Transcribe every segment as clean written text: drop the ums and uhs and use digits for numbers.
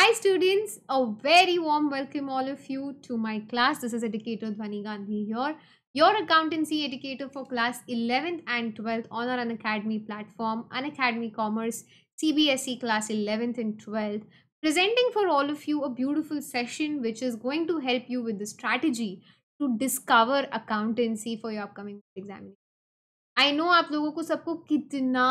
Hi students, a very warm welcome all of you to my class. This is Educator Dhwani Gandhi here, your accountancy educator for class 11th and 12th on our Unacademy platform, Unacademy Commerce, CBSE class 11th and 12th, presenting for all of you a beautiful session which is going to help you with the strategy to discover accountancy for your upcoming examination. I know आप लोगों को सबको कितना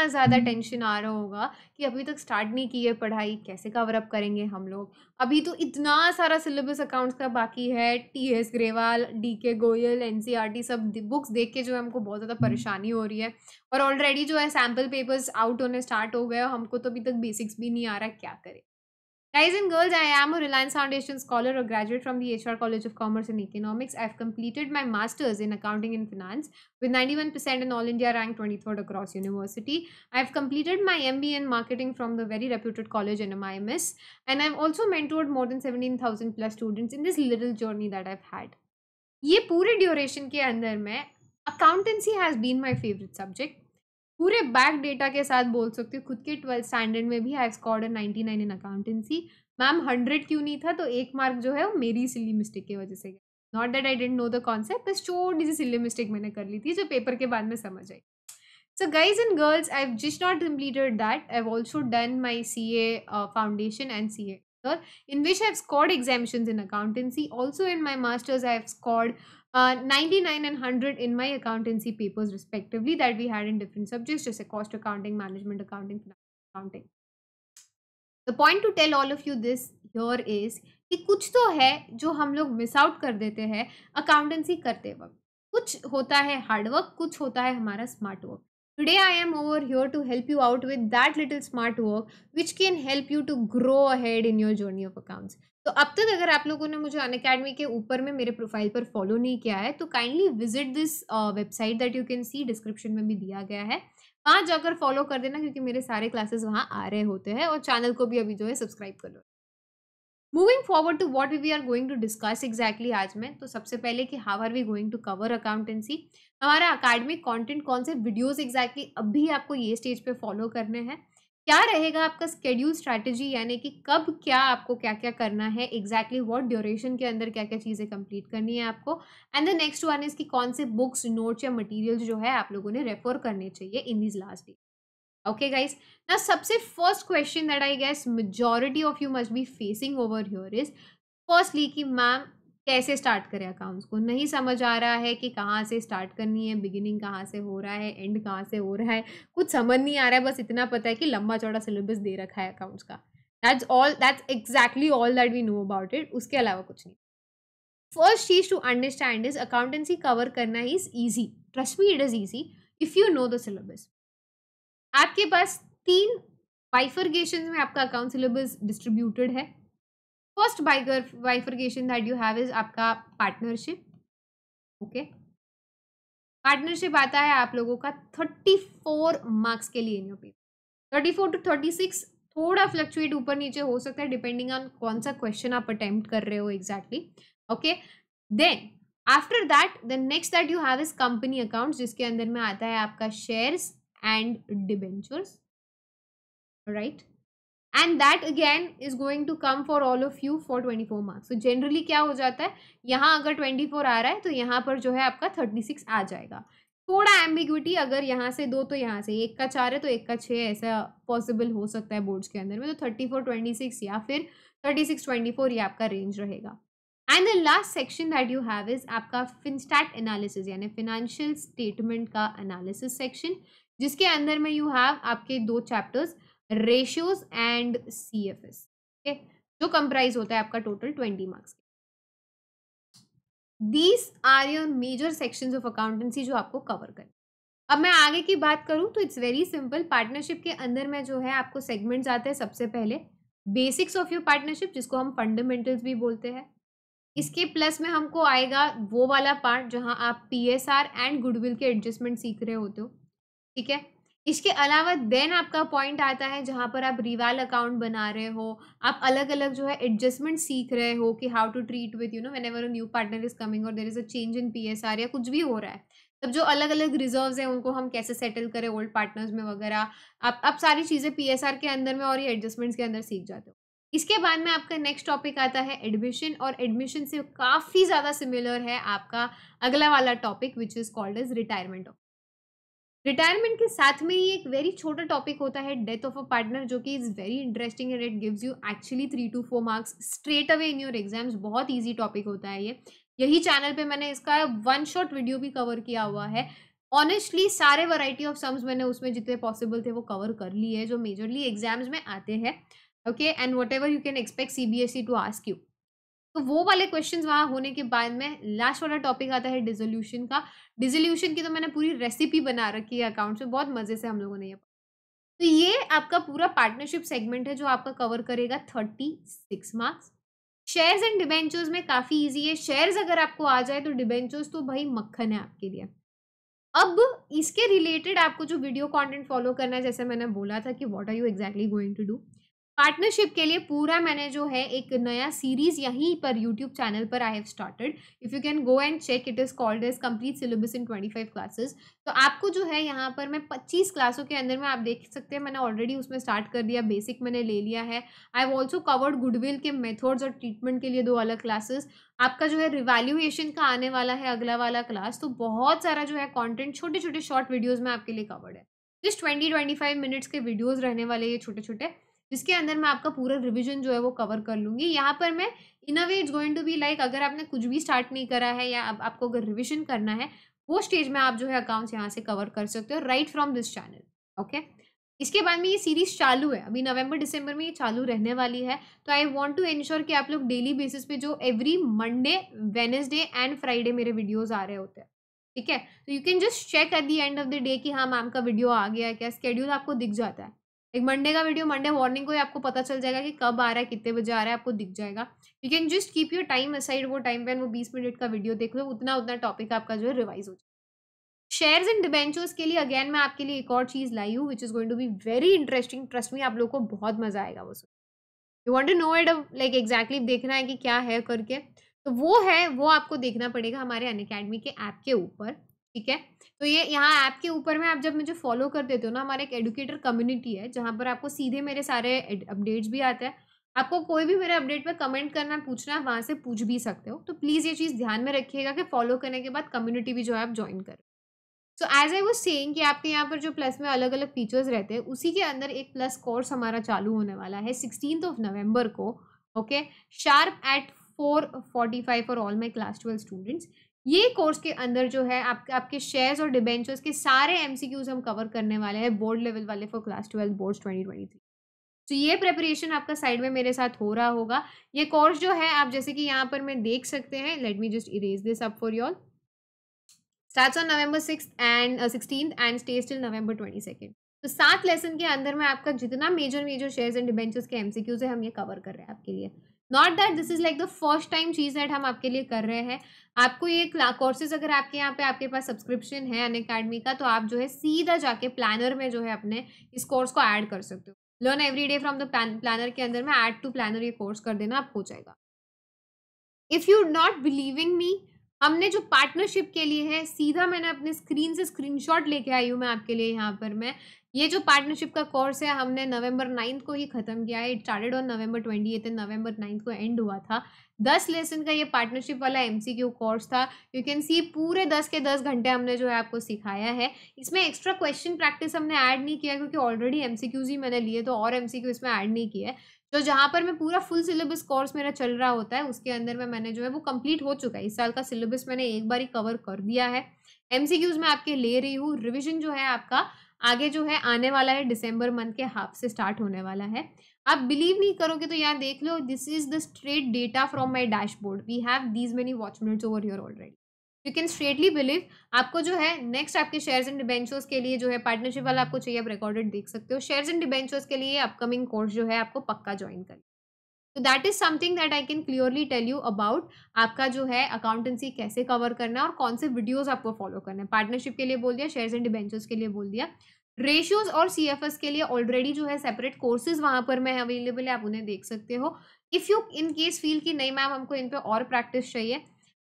ज़्यादा tension आ रहा होगा कि अभी तक स्टार्ट नहीं की है पढ़ाई, कैसे कवर अप करेंगे हम लोग। अभी तो इतना सारा सिलेबस अकाउंट्स का बाकी है, TS Grewal, DK Goyal, NCERT सब बुक्स देख के जो है हमको बहुत ज़्यादा परेशानी हो रही है और ऑलरेडी जो है सैम्पल पेपर्स आउट होने स्टार्ट हो गए और हमको तो अभी तक बेसिक्स भी नहीं आ रहा, क्या करें। Guys and girls, I am a Reliance Foundation scholar or graduate from the HR College of Commerce and Economics. I've completed my master's in accounting and finance with 91% in All India rank 23rd across university. I've completed my MBA in marketing from the very reputed college NMIMS, and I've also mentored more than 17,000 plus students in this little journey that I've had. ये पूरे duration के अंदर में accountancy has been my favourite subject. पूरे back data के साथ बोल सकती हूँ, खुद के 12th स्टैंडर्ड में भी I scored 99 in accountancy. Ma'am 100 क्यों नहीं था, तो 1 मार्क जो है वो मेरी सिली मिस्टेक की वजह से गया। Not that I didn't know the concept, बस छोटी सी सिली मिस्टेक मैंने कर ली थी जो पेपर के बाद में समझ आई। So guys and girls, I've just not completed that. I've also done my CA foundation and CA, in which I've scored exemptions in accountancy. Also in my masters, I've scored 99 and 100 in my accountancy papers respectively that we had in different subjects, just cost accounting, management accounting, finance accounting. The point to tell all of you this here is कि कुछ तो है जो हम लोग miss out कर देते हैं अकाउंटेंसी करते वक्त। कुछ होता है हार्ड वर्क, कुछ होता है हमारा smart work. Today I am over here to help you out with that little smart work which can help you to grow ahead in your journey of accounts. तो अब तक अगर आप लोगों ने मुझे अनअकैडमी के ऊपर में मेरे प्रोफाइल पर फॉलो नहीं किया है तो kindly visit this website that you can see, description में भी दिया गया है, वहाँ जाकर फॉलो कर देना क्योंकि मेरे सारे क्लासेस वहाँ आ रहे होते हैं और चैनल को भी अभी जो है सब्सक्राइब कर लो। Moving forward to what we are going to discuss exactly आज में, तो सबसे पहले कि how are we going to cover accountancy, हमारा अकाडमिक कंटेंट कौन से वीडियोस एग्जैक्टली अभी आपको ये स्टेज पे फॉलो करने हैं, क्या रहेगा आपका स्केड्यूल स्ट्रैटेजी, यानी कि कब क्या आपको क्या क्या करना है, एग्जैक्टली व्हाट ड्यूरेशन के अंदर क्या क्या चीज़ें कंप्लीट करनी है आपको, and the next one is कि कौन से बुक्स, नोट्स या मटीरियल्स जो है आप लोगों ने रेफर करने चाहिए in this last day. Okay guys, now सबसे first question that I guess majority of you must be facing over here is firstly कि मैम कैसे स्टार्ट करें अकाउंट्स को, नहीं समझ आ रहा है कि कहाँ से स्टार्ट करनी है, बिगिनिंग कहाँ से हो रहा है, एंड कहाँ से हो रहा है, कुछ समझ नहीं आ रहा है, बस इतना पता है कि लंबा चौड़ा सिलेबस दे रखा है अकाउंट्स का। That's exactly all that we know about it, उसके अलावा कुछ नहीं। फर्स्ट चीज to understand is accountancy cover करना is easy, trust me it is easy if you know the syllabus. आपके पास 3 बाइफर्गेशन में आपका अकाउंट सिलेबस डिस्ट्रीब्यूटेड है। First bifurcation that you have is आपका पार्टनरशिप। ओके, पार्टनरशिप आता है आप लोगों का 34 मार्क्स के लिए इन योर पेपर। 34 to 36 थोड़ा फ्लक्चुएट ऊपर नीचे हो सकता है डिपेंडिंग ऑन कौन सा क्वेश्चन आप अटेम्प्ट कर रहे हो exactly. Okay, then after that the next that you have is company account, जिसके अंदर में आता है आपका shares and debentures, right? And that again is going to come for all of you for 24 marks. So generally क्या हो जाता है, यहाँ अगर 24 आ रहा है तो यहाँ पर जो है आपका 36 आ जाएगा। थोड़ा एम्बिग्विटी, अगर यहाँ से 2 तो यहाँ से 1 का 4 है तो 1 का 6, ऐसा पॉसिबल हो सकता है बोर्ड्स के अंदर में। तो 34 26 या फिर 36 24 ये आपका रेंज रहेगा। And the last section that you have is आपका फिनस्टैट एनालिसिस, यानी फिनेंशियल स्टेटमेंट का एनालिसिस सेक्शन, जिसके अंदर में यू हैव आपके 2 chapters, ratios and CFS, okay, जो कंप्राइज होता है आपका total 20 marks. These are your major sections of accountancy जो आपको कवर करें। अब मैं आगे की बात करूं तो इट्स वेरी सिंपल। पार्टनरशिप के अंदर में जो है आपको सेगमेंट्स आते हैं। सबसे पहले बेसिक्स ऑफ योर पार्टनरशिप, जिसको हम फंडामेंटल्स भी बोलते हैं। इसके प्लस में हमको आएगा वो वाला पार्ट जहां आप PSR एंड गुडविल के एडजस्टमेंट सीख रहे होते हो, ठीक है। इसके अलावा देन आपका पॉइंट आता है जहां पर आप रिवाल अकाउंट बना रहे हो, आप अलग अलग जो है एडजस्टमेंट सीख रहे हो कि how to treat with whenever a new partner is coming और there is a change in PSR या कुछ भी हो रहा है, तब जो अलग अलग रिजर्व्स हैं उनको हम कैसे सेटल करें ओल्ड पार्टनर्स में वगैरह, आप सारी चीज़ें PSR के अंदर में और ये एडजस्टमेंट्स के अंदर सीख जाते हो। इसके बाद में आपका नेक्स्ट टॉपिक आता है एडमिशन, और एडमिशन से काफ़ी ज़्यादा सिमिलर है आपका अगला वाला topic which is called as retirement. Retirement के साथ में ही एक वेरी छोटा टॉपिक होता है डेथ ऑफ अ पार्टनर, जो कि is very interesting and it gives you actually 3 to 4 marks straight away in your exams. बहुत ईजी टॉपिक होता है ये। यही चैनल पे मैंने इसका वन शॉट वीडियो भी कवर किया हुआ है। ऑनेस्टली सारे वैरायटी ऑफ सम्स मैंने उसमें जितने पॉसिबल थे वो कवर कर लिए हैं जो मेजरली एग्जाम्स में आते हैं। Okay, and whatever you can expect CBSE to ask you. तो वो वाले क्वेश्चंस वहाँ होने के बाद में लास्ट वाला टॉपिक आता है डिसोल्यूशन का। डिसोल्यूशन की तो मैंने पूरी रेसिपी बना रखी है अकाउंट में, बहुत मज़े से हम लोगों ने ये। तो ये आपका पूरा पार्टनरशिप सेगमेंट है जो आपका कवर करेगा 36 मार्क्स। शेयर्स एंड डिबेंचर्स में काफ़ी ईजी है। शेयर्स अगर आपको आ जाए तो डिबेंचर्स तो भाई मक्खन है आपके लिए। अब इसके रिलेटेड आपको जो वीडियो कंटेंट फॉलो करना है, जैसे मैंने बोला था कि what are you exactly going to do, partnership के लिए पूरा मैंने जो है एक नया सीरीज यहीं पर यूट्यूब चैनल पर I have started. If you can go and check, it is called as complete syllabus in 25 classes. तो आपको जो है यहाँ पर मैं 25 क्लासों के अंदर में आप देख सकते हैं मैंने ऑलरेडी उसमें स्टार्ट कर दिया, बेसिक मैंने ले लिया है। I have also covered goodwill के मेथड्स और ट्रीटमेंट के लिए 2 अलग क्लासेस। आपका जो है रिवैल्यूएशन का आने वाला है अगला वाला क्लास। तो बहुत सारा जो है कॉन्टेंट छोटे छोटे शॉर्ट वीडियोज़ में आपके लिए कवर्ड है। जस्ट 20-25 मिनट्स के वीडियोज़ रहने वाले ये छोटे छोटे, जिसके अंदर मैं आपका पूरा रिवीजन जो है वो कवर कर लूँगी। यहाँ पर मैं in a way it's going to be like, अगर आपने कुछ भी स्टार्ट नहीं करा है या अब आपको अगर रिवीजन करना है, वो स्टेज में आप जो है अकाउंट्स यहाँ से कवर कर सकते हो right from this channel. Okay, इसके बाद में ये सीरीज चालू है, अभी नवंबर दिसंबर में ये चालू रहने वाली है। तो आई वांट टू इंश्योर कि आप लोग डेली बेसिस पे जो every Monday, Wednesday and Friday मेरे वीडियोस आ रहे होते हैं, ठीक है। तो you can just check at the end of the day कि हाँ मैम का वीडियो आ गया है क्या, स्केड्यूल आपको दिख जाता है। एक मंडे का वीडियो मंडे मॉर्निंग को ही आपको पता चल जाएगा कि कब आ रहा है, कितने बजे आ रहा है, आपको दिख जाएगा। You can just keep your time aside, वो टाइम पे वो 20 मिनट का वीडियो देख लो, उतना उतना टॉपिक आपका जो है रिवाइज हो जाए। शेयर्स एंड डिबेंचर्स के लिए अगेन मैं आपके लिए एक और चीज़ लाई हूँ which is going to be very interesting. Trust me, आप लोगों को बहुत मजा आएगा वो सुन। You want to know it, like exactly देखना है कि क्या है करके, तो वो है, वो आपको देखना पड़ेगा हमारे अनअकैडमी के ऐप के ऊपर, ठीक है। तो ये यहाँ ऐप के ऊपर में आप जब मुझे फॉलो कर देते हो ना, हमारा एक एडुकेटर कम्युनिटी है जहाँ पर आपको सीधे मेरे सारे अपडेट्स भी आते हैं। आपको कोई भी मेरे अपडेट पर कमेंट करना, पूछना, वहाँ से पूछ भी सकते हो। तो प्लीज़ ये चीज़ ध्यान में रखिएगा कि फॉलो करने के बाद कम्युनिटी भी जो है आप ज्वाइन करें। So as I was saying कि आपके यहाँ पर जो प्लस में अलग अलग फीचर्स रहते हैं, उसी के अंदर एक प्लस कोर्स हमारा चालू होने वाला है 16th नवंबर को। Okay, sharp eight 4:45 for all my class 12 students. ये कोर्स के अंदर जो है आपके शेयर्स और डिबेंचर्स के सारे एमसीक्यूज हम कवर करने वाले हैं, बोर्ड लेवल वाले फॉर क्लास 12 बोर्ड्स 2023। तो ये प्रिपरेशन आपका साइड में मेरे साथ हो रहा होगा। ये कोर्स जो है आप जैसे कि यहाँ पर मैं देख सकते हैं, let me just erase this up for you all. Starts on November 16th and stage till November 22nd। तो 7 लेसन के अंदर में आपका जितना मेजर शेयर्स एंड डिबेंचर्स के एमसीक्यूज है, हम ये कवर कर रहे हैं आपके लिए। Not that this is like the first time cheese that हम आपके लिए कर रहे हैं। आपको ये कोर्सेज अगर आपके यहाँ पे आपके पास सब्सक्रिप्शन है अनअकैडमी का, तो आप जो है सीधा जाके प्लानर में जो है अपने इस कोर्स को ऐड कर सकते हो। Learn every day from the planner के अंदर में ऐड टू प्लानर ये कोर्स कर देना, आप हो जाएगा। If you not believing me, हमने जो पार्टनरशिप के लिए है, सीधा मैंने अपने स्क्रीन से स्क्रीनशॉट लेके आई हूँ मैं आपके लिए यहाँ पर। मैं ये जो पार्टनरशिप का कोर्स है हमने नवंबर 9 को ही ख़त्म किया है। It started on November 28 and November 9 को एंड हुआ था। 10 लेसन का ये पार्टनरशिप वाला एमसीक्यू कोर्स था। यू कैन सी पूरे 10 के 10 घंटे हमने जो है आपको सिखाया है। इसमें एक्स्ट्रा क्वेश्चन प्रैक्टिस हमने ऐड नहीं किया क्योंकि ऑलरेडी एमसीक्यूज ही मैंने लिए, तो और एमसीक्यू इसमें ऐड नहीं किया है। तो जहाँ पर मैं पूरा फुल सिलेबस कोर्स मेरा चल रहा होता है, उसके अंदर में मैंने जो है वो कंप्लीट हो चुका है। इस साल का सिलेबस मैंने एक बार ही कवर कर दिया है। एमसीक्यूज मैं आपके ले रही हूँ। रिवीजन जो है आपका आगे जो है आने वाला है, दिसंबर मंथ के हाफ से स्टार्ट होने वाला है। आप बिलीव नहीं करोगे तो यहाँ देख लो, this is the straight data from my dashboard. We have these many watch minutes over here already. You can straightly believe. आपको जो है नेक्स्ट आपके शेयर्स एंड डिबेंचर्स के लिए जो है पार्टनरशिप वाला आपको चाहिए, आप रिकॉर्डेड देख सकते हो। शेयर्स एंड डिबेंचर्स के लिए अपकमिंग कोर्स जो है आपको पक्का ज्वाइन कर। तो that is something that I can clearly tell you about आपका जो है अकाउंटेंसी कैसे कवर करना है और कौन से वीडियोस आपको फॉलो करना है। पार्टनरशिप के लिए बोल दिया, शेयर्स एंड डिबेंचर्स के लिए बोल दिया। रेशियोज और सीएफएस के लिए ऑलरेडी जो है सेपरेट कोर्सेज वहां पर मैं अवेलेबल है, आप उन्हें देख सकते हो। If you in case feel कि नहीं मैम हमको इन पे और प्रैक्टिस चाहिए,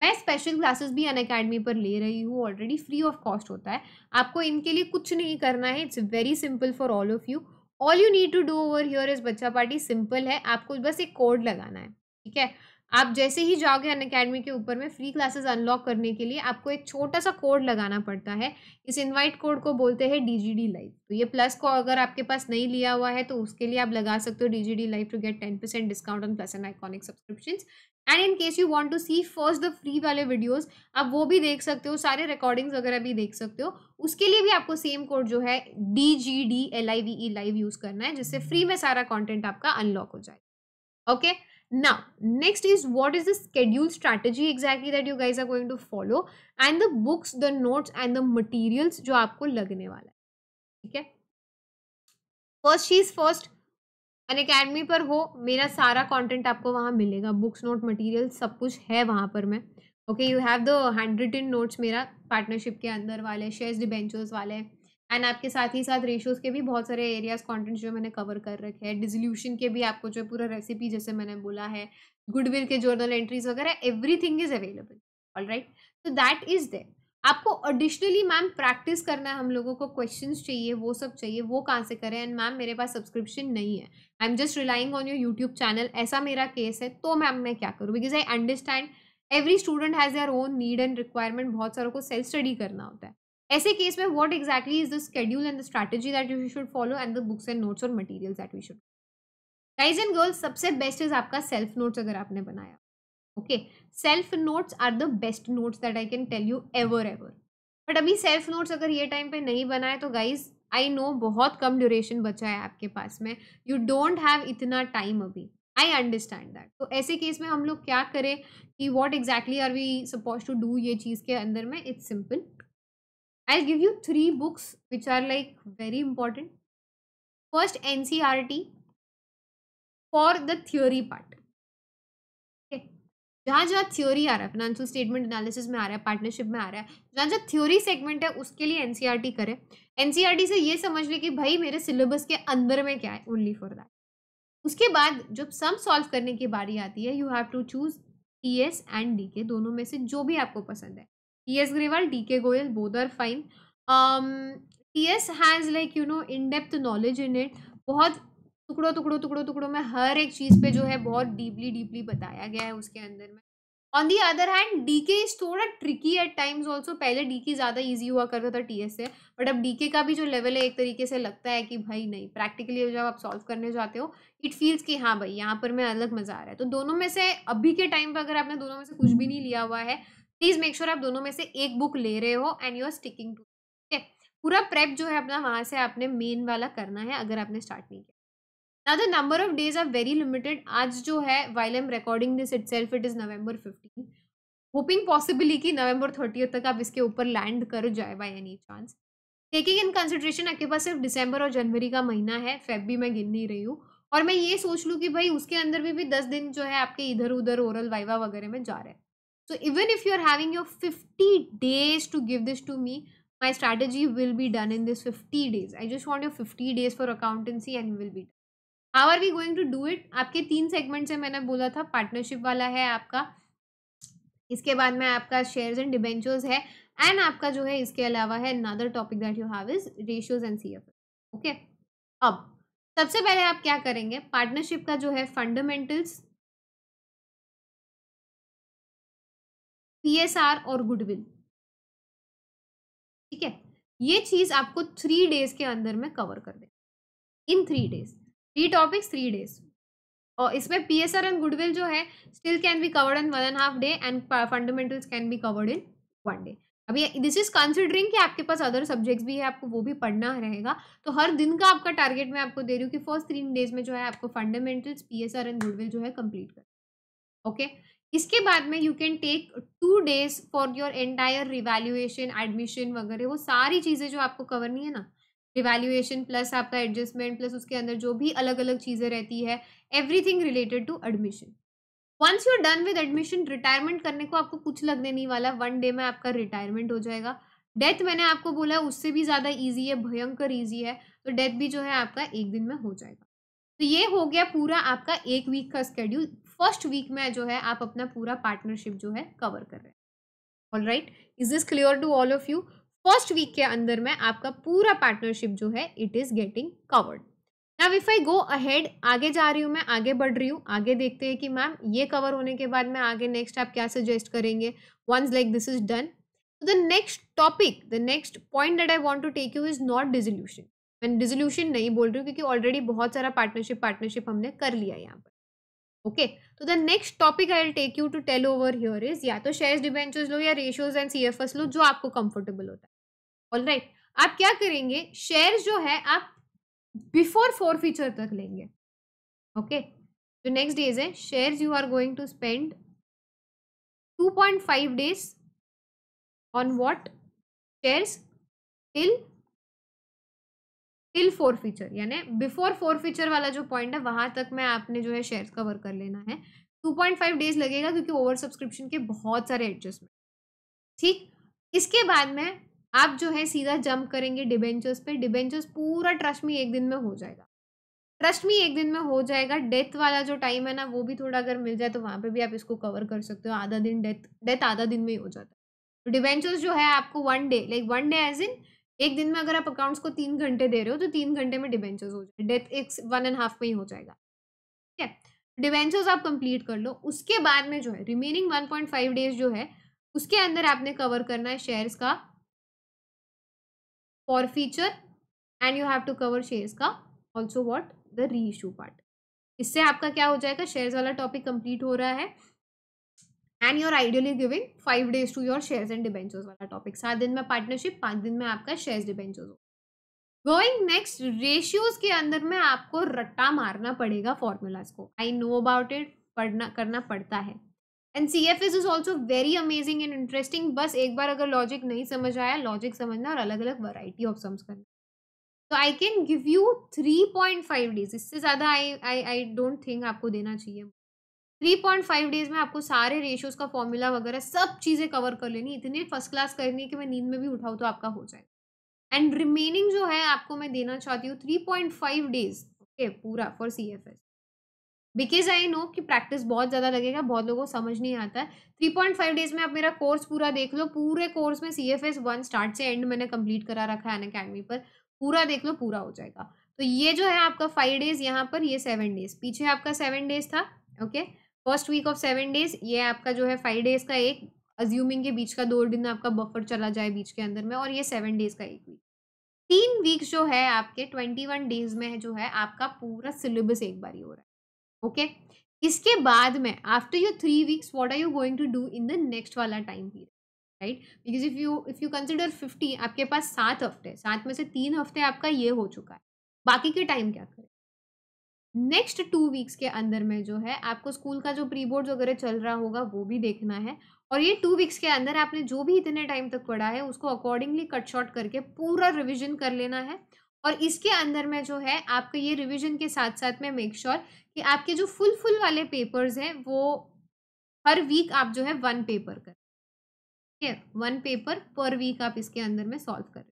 मैं स्पेशल क्लासेस भी अनअकैडमी पर ले रही हूँ, ऑलरेडी फ्री ऑफ कॉस्ट होता है। आपको इनके लिए कुछ नहीं करना है, it's very simple for all of you. All you need to do over here is बच्चा पार्टी सिंपल है, आपको बस एक कोड लगाना है, ठीक है। आप जैसे ही जाओगे अनअकैडमी के ऊपर में फ्री क्लासेस अनलॉक करने के लिए आपको एक छोटा सा कोड लगाना पड़ता है। इस इनवाइट कोड को बोलते हैं डीजीडी लाइव। तो ये प्लस को अगर आपके पास नहीं लिया हुआ है तो उसके लिए आप लगा सकते हो DGD live to get 10% discount on plus and iconic subscriptions. And in case you want to see first the free वाले वीडियोस, आप वो भी देख सकते हो, सारे रिकॉर्डिंग्स वगैरह भी देख सकते हो। उसके लिए भी आपको सेम कोड जो है DGDLIVE लाइव यूज करना है, जिससे फ्री में सारा कंटेंट आपका अनलॉक हो जाए। Okay, now next is what is the schedule strategy exactly that you guys are going to follow and the books, the notes and the materials जो आपको लगने वाला है, ठीक है। फर्स्ट चीज फर्स्ट, अनअकैडमी पर हो, मेरा सारा कंटेंट आपको वहाँ मिलेगा, बुक्स नोट मटेरियल सब कुछ है वहाँ पर मैं। Okay, you have the hand written notes मेरा पार्टनरशिप के अंदर वाले, शेयर्स डिबेंचर्स वाले, एंड आपके साथ ही साथ रेशियोज के भी बहुत सारे एरियाज कंटेंट जो मैंने कवर कर रखे हैं, डिसोल्यूशन के भी आपको जो पूरा रेसिपी जैसे मैंने बोला है, गुडविल के जर्नल एंट्रीज वगैरह, एवरीथिंग इज अवेलेबल। ऑलराइट, तो दैट इज देयर। आपको एडिशनली मैम प्रैक्टिस करना है, हम लोगों को क्वेश्चंस चाहिए, वो सब चाहिए, वो कहाँ से करें? एंड मैम मेरे पास सब्सक्रिप्शन नहीं है, I am just relying on your YouTube channel, ऐसा मेरा केस है, तो मैम मैं क्या करूँ? Because I understand every student has their own need and requirement, बहुत सारों को सेल्फ स्टडी करना होता है। ऐसे केस में what exactly is the schedule and the strategy that you should follow and the books and notes और materials that we should. Guys and girls, सबसे बेस्ट इज आपका सेल्फ नोट्स अगर आपने बनाया। ओके, self notes are the best notes that I can tell you ever ever. But अभी self notes अगर ये टाइम पे नहीं बनाए तो गाइज आई नो बहुत कम ड्यूरेशन बचा है आपके पास में, यू डोंट हैव इतना टाइम अभी, आई अंडरस्टैंड दैट। तो ऐसे केस में हम लोग क्या करें कि what exactly are we suppose to do ये चीज़ के अंदर में? It's simple, I give you 3 books which are like very important. First, NCERT for the theory part. जहाँ जहाँ थ्योरी आ रहा है, फाइनेंशियल स्टेटमेंट एनालिसिस में आ रहा है, पार्टनरशिप में आ रहा है, जहाँ जहाँ थ्योरी सेगमेंट है उसके लिए एनसीईआरटी करें। एनसीईआरटी से ये समझ ले कि भाई मेरे सिलेबस के अंदर में क्या है, ओनली फॉर दैट। उसके बाद जब सम सॉल्व करने की बारी आती है, you have to choose TS and DK, दोनों में से जो भी आपको पसंद है। TS Grewal, DK Goyal, both are fine. TS has like you know in depth knowledge in it, बहुत टुकड़ों में हर एक चीज़ पे जो है बहुत डीपली बताया गया है उसके अंदर में। On the other hand DK is थोड़ा ट्रिकी एट टाइम्स ऑल्सो। पहले डीके ज़्यादा ईजी हुआ करता था टीएस से, बट अब डीके का भी जो लेवल है एक तरीके से लगता है कि भाई नहीं, प्रैक्टिकली जब आप सॉल्व करने जाते हो इट फील्स कि हाँ भाई यहाँ पर मैं अलग मज़ा आ रहा है। तो दोनों में से अभी के टाइम पर अगर आपने दोनों में से कुछ भी नहीं लिया हुआ है, प्लीज़ मेक श्योर आप दोनों में से एक बुक ले रहे हो and you are sticking to. ठीक है, पूरा प्रेप जो है अपना वहाँ से आपने मेन वाला करना है अगर आपने स्टार्ट नहीं किया। Now the number of days are very limited. आज जो है while I'm recording this itself it is November 15. Hoping possibly कि November 30 तक आप इसके ऊपर लैंड कर जाए by any chance. Taking in consideration आपके पास सिर्फ दिसंबर और जनवरी का महीना है, फेब भी मैं गिन नहीं रही हूँ, और मैं ये सोच लूँ कि भाई उसके अंदर भी 10 दिन जो है आपके इधर उधर ओरल वाइवा वगैरह में जा रहे हैं। So even if you are having your 50 days to give this to me, my strategy will be done in this 50 days. I just want your 50 days for accountancy and you will be done. How are we going to do it? आपके 3 segments है, मैंने बोला था partnership वाला है आपका, इसके बाद में आपका शेयर्स एंड डिबेंचर्स है, एंड आपका जो है इसके अलावा है another topic that you have is ratios and CFS. Okay, अब सबसे पहले आप क्या करेंगे, पार्टनरशिप का जो है फंडामेंटल्स, पीएसआर और गुडविल, ठीक है, ये चीज आपको 3 days के अंदर में कवर कर दे। इन 3 days 3 टॉपिक्स 3 days, और इसमें पीएसआर एंड गुडविल जो है still can be covered in 1.5 day and fundamentals can be covered in 1 day। अभी दिस इज कंसिडरिंग कि आपके पास अदर सब्जेक्ट्स भी है, आपको वो भी पढ़ना रहेगा, तो हर दिन का आपका टारगेट मैं आपको दे रही हूँ कि फर्स्ट 3 days में जो है आपको फंडामेंटल्स, पीएसआर एंड गुडविल जो है कंप्लीट कर। ओके, इसके बाद में you can take 2 days for your entire revaluation, admission वगैरह, वो सारी चीज़ें जो आपको कवर नहीं है ना, रिवैल्यूएशन प्लस आपका एडजस्टमेंट प्लस उसके अंदर जो भी अलग अलग चीज़ें रहती है, everything related to admission. Once you done with admission, retirement करने को आपको कुछ लगने नहीं वाला, 1 day में आपका रिटायरमेंट हो जाएगा। डेथ मैंने आपको बोला उससे भी ज़्यादा ईजी है, भयंकर ईजी है, तो डेथ भी जो है आपका 1 दिन में हो जाएगा। तो ये हो गया पूरा आपका 1 वीक का स्केड्यूल। फर्स्ट वीक में जो है आप अपना पूरा पार्टनरशिप जो है कवर कर रहे हैं। Alright, is this clear to all of you? First week के अंदर में आपका पूरा पार्टनरशिप जो है it is getting covered. Now if I go ahead, आगे जा रही हूँ मैं, आगे बढ़ रही हूँ, आगे देखते हैं कि मैम ये कवर होने के बाद में आगे नेक्स्ट आप क्या सजेस्ट करेंगे. Once like this is done, the next topic, the next point that I want to take you is not dissolution. मैं डिसोल्यूशन नहीं बोल रही हूँ क्योंकि ऑलरेडी बहुत सारा पार्टनरशिप हमने कर लिया यहाँ पर. ओके, तो the next topic I will take you to tell over here is, या तो शेयर्स डिबेंचर्स लो या रेशियोज एंड सीएफएस लो, जो आपको कंफर्टेबल होता है. ऑलराइट, आप क्या करेंगे, शेयर्स जो है आप बिफोर फोर फीचर तक लेंगे. ओके, जो नेक्स्ट डेज है, shares you are going to spend 2.5 days on what, shares till forfeiture, यानी बिफोर फोर फीचर वाला जो पॉइंट है वहां तक में आपने जो है शेयर्स कवर कर लेना है. 2.5 days लगेगा क्योंकि ओवर सब्सक्रिप्शन के बहुत सारे एडजस्टमेंट. ठीक, इसके बाद में आप जो है सीधा जंप करेंगे डिबेंचर्स पे. डिबेंचर्स पूरा ट्रस्ट में एक दिन में हो जाएगा, ट्रस्ट मी एक दिन में हो जाएगा. डेथ वाला जो टाइम है ना, वो भी थोड़ा अगर मिल जाए तो वहां पे भी आप इसको कवर कर सकते हो. आधा दिन डेथ आधा दिन में ही हो जाता है. तो डिबेंचर्स जो है आपको one day, like one day as in एक दिन में, अगर आप अकाउंट्स को 3 घंटे दे रहे हो तो 3 घंटे में डिबेंचर्स हो जाए. डेथ एक 1.5 में ही हो जाएगा. ठीक है, डिबेंचर्स आप कंप्लीट कर लो. उसके बाद में जो है रिमेनिंग 1.5 days जो है उसके अंदर आपने कवर करना है शेयर्स का forfeiture, and you have to cover shares का also what, the reissue part. इससे आपका क्या हो जाएगा, शेयर्स वाला टॉपिक कंप्लीट हो रहा है. And you are ideally giving 5 days to your shares and debentures वाला टॉपिक. 7 दिन में पार्टनरशिप, 5 दिन में आपका शेयर्स डिबेंचर्स हो. गोइंग नेक्स्ट, रेशियोज के अंदर में आपको रट्टा मारना पड़ेगा फॉर्मूलाज को. आई नो अबाउट इट, पढ़ना करना पड़ता है. And CFS is also very amazing and interesting. बस एक बार अगर लॉजिक नहीं समझ आया, लॉजिक समझना और अलग अलग वैरायटी ऑफ सम्स करना. तो I can give you 3.5 days, इससे ज़्यादा आई डोंट थिंक आपको देना चाहिए. 3.5 days में आपको सारे रेशियोज का फॉर्मूला वगैरह सब चीज़ें कवर कर लेनी. इतनी फर्स्ट क्लास करनी है कि मैं नींद में भी उठाऊँ तो आपका हो जाएगा. एंड रिमेनिंग जो है आपको मैं देना चाहती हूँ 3.5 days, ओके, पूरा for CFS. Because I know कि प्रैक्टिस बहुत ज़्यादा लगेगा, बहुत लोगों को समझ नहीं आता है. 3.5 days में आप मेरा कोर्स पूरा देख लो. पूरे कोर्स में CFS 1 स्टार्ट से एंड मैंने कंप्लीट करा रखा है अनअकैडमी पर. पूरा देख लो, पूरा हो जाएगा. तो ये जो है आपका 5 days यहाँ पर, ये 7 days, पीछे आपका 7 days था. Okay, first week of 7 days, ये आपका जो है 5 days का एक, अज्यूमिंग के बीच का 2 दिन आपका बफर चला जाए बीच के अंदर में, और ये 7 days का एक वीक. 3 वीक्स जो है आपके 21 days में जो है आपका पूरा सिलेबस एक बार ही हो रहा है. ओके, इसके बाद में after your 3 weeks what are you going to do in the next वाला time period, right? Because if you consider 50, आपके पास 7 हफ्ते, 7 में से 3 हफ्ते आपका ये हो चुका है. बाकी के टाइम क्या करें? नेक्स्ट 2 weeks के अंदर में जो है आपको स्कूल का जो प्री बोर्ड वगैरह चल रहा होगा वो भी देखना है. और ये 2 weeks के अंदर आपने जो भी इतने टाइम तक पढ़ा है उसको अकॉर्डिंगली कट शॉर्ट करके पूरा रिविजन कर लेना है. और इसके अंदर में जो है आपका ये रिविजन के साथ साथ में मेक श्योर कि आपके जो फुल वाले पेपर्स हैं वो हर वीक आप जो है 1 पेपर करें. ठीक है, 1 पेपर पर वीक आप इसके अंदर में सॉल्व करें.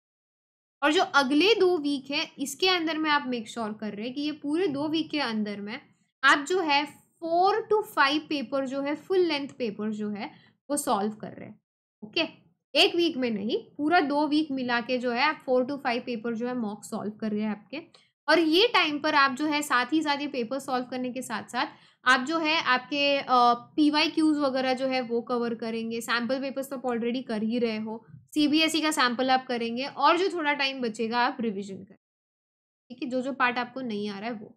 और जो अगले 2 वीक है इसके अंदर में आप मेक श्योर कर रहे हैं कि ये पूरे 2 वीक के अंदर में आप जो है 4 to 5 पेपर जो है, फुल लेंथ पेपर जो है वो सॉल्व कर रहे हैं. ओके, एक वीक में नहीं, पूरा 2 वीक मिला के जो है आप 4 to 5 पेपर जो है मॉक सॉल्व कर रहे हैं आपके. और ये टाइम पर आप जो है साथ ही साथ ये पेपर सॉल्व करने के साथ साथ आप जो है आपके PYQs वगैरह जो है वो कवर करेंगे. सैम्पल पेपर्स तो आप ऑलरेडी कर ही रहे हो. CBSE का सैम्पल आप करेंगे और जो थोड़ा टाइम बचेगा आप रिविजन करें. ठीक है, जो पार्ट आपको नहीं आ रहा है वो.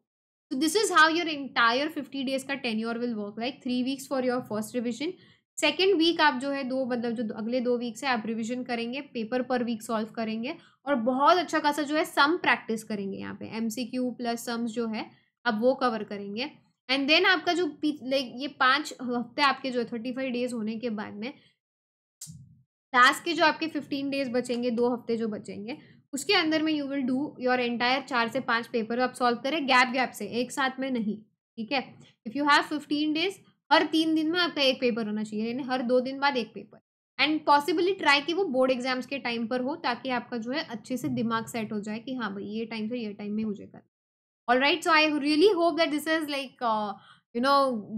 तो this is how your entire 50 days का tenure will work. Like 3 weeks for your first revision. Second week आप जो है मतलब जो अगले 2 वीक्स है आप रिविजन करेंगे, पेपर पर वीक सॉल्व करेंगे और बहुत अच्छा खासा जो है सम प्रैक्टिस करेंगे. यहाँ पे MCQ प्लस सम्स जो है आप वो कवर करेंगे. एंड देन आपका जो लाइक ये 5 हफ्ते आपके जो है 35 days होने के बाद में लास्ट के जो आपके 15 days बचेंगे, 2 हफ्ते जो बचेंगे, उसके अंदर में you will do your entire 4 से 5 पेपर आप सॉल्व करें गैप से, एक साथ में नहीं. ठीक है, इफ यू हैव 15 days, हर 3 दिन में आपका एक पेपर होना चाहिए, यानी हर 2 दिन बाद एक पेपर. एंड पॉसिबली ट्राई कि वो बोर्ड एग्जाम्स के टाइम पर हो ताकि आपका जो है अच्छे से दिमाग सेट हो जाए कि हाँ भाई ये टाइम से ये टाइम में मुझे कर. All right, so I really hope that this is like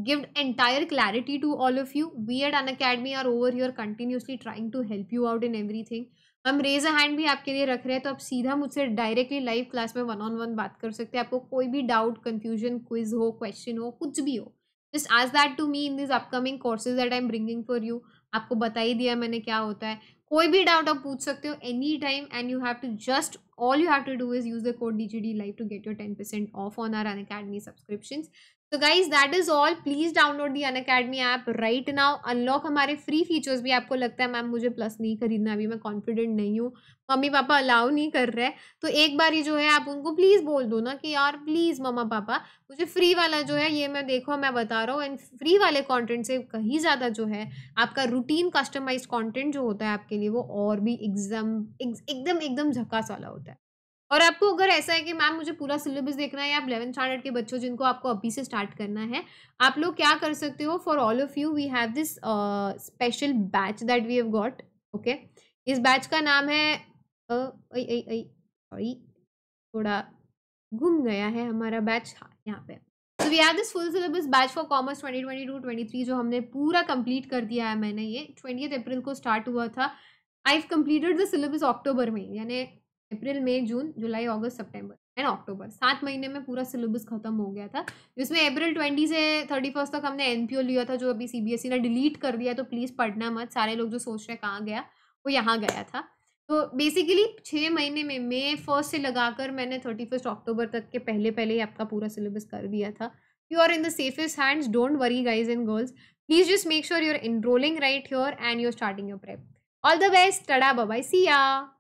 give entire clarity to all of you. We at Unacademy are over here continuously trying to help you out in everything. हम raise a hand भी आपके लिए रख रहे हैं, तो आप सीधा मुझसे डायरेक्टली लाइव क्लास में 1-on-1 बात कर सकते हैं। आपको कोई भी डाउट, कंफ्यूजन, क्विज हो, क्वेश्चन हो, कुछ भी हो, just ask that to me in this upcoming courses that I am bringing for you. आपको बता ही दिया मैंने क्या होता है। कोई भी डाउट आप पूछ सकते हो any time, and you have to just all you have to do is use the code DGD Live to get your 10% off on our Unacademy subscriptions. तो guys that is all. Please download the Unacademy app right now. Unlock हमारे free features भी। आपको लगता है ma'am मुझे plus नहीं खरीदना, अभी मैं कॉन्फिडेंट नहीं हूँ, मम्मी पापा अलाउ नहीं कर रहे, तो एक बार ये जो है आप उनको प्लीज बोल दो ना कि यार प्लीज मम्मा पापा मुझे फ्री वाला जो है ये मैं देखो मैं बता रहा हूँ, एंड फ्री वाले कंटेंट से कहीं ज़्यादा जो है आपका रूटीन कस्टमाइज्ड कंटेंट जो होता है आपके लिए वो और भी एकदम एकदम झकास वाला होता है। और आपको अगर ऐसा है कि मैम मुझे पूरा सिलेबस देखना है, या आप 11th स्टैंडर्ड के बच्चों जिनको आपको अभी से स्टार्ट करना है, आप लोग क्या कर सकते हो, for all of you we have this special batch that we have got. Okay, इस बैच का नाम है सॉरी थोड़ा घूम गया है हमारा बैच, हाँ यहाँ पे। तो we have this full syllabus batch for commerce 2022-23 जो हमने पूरा कंप्लीट कर दिया है। मैंने ये 20 अप्रैल को स्टार्ट हुआ था। I have completed the syllabus October में, यानी अप्रैल, मई, जून, जुलाई, अगस्त, सितंबर एंड अक्टूबर, 7 महीने में पूरा सिलेबस खत्म हो गया था। जिसमें अप्रैल 20 से 31 तक हमने NPO लिया था, जो अभी CBSE ने डिलीट कर दिया, तो प्लीज़ पढ़ना मत। सारे लोग जो सोच रहे हैं कहाँ गया, वो यहाँ गया था। तो बेसिकली 6 महीने में मई 1 से लगाकर मैंने 31 अक्टूबर तक के पहले पहले ही आपका पूरा सिलेबस कर दिया था। You are in the safest hands, don't worry guys and girls, please just make sure you are enrolling right here and you are starting your prep. All the best, tata, bye bye, see या।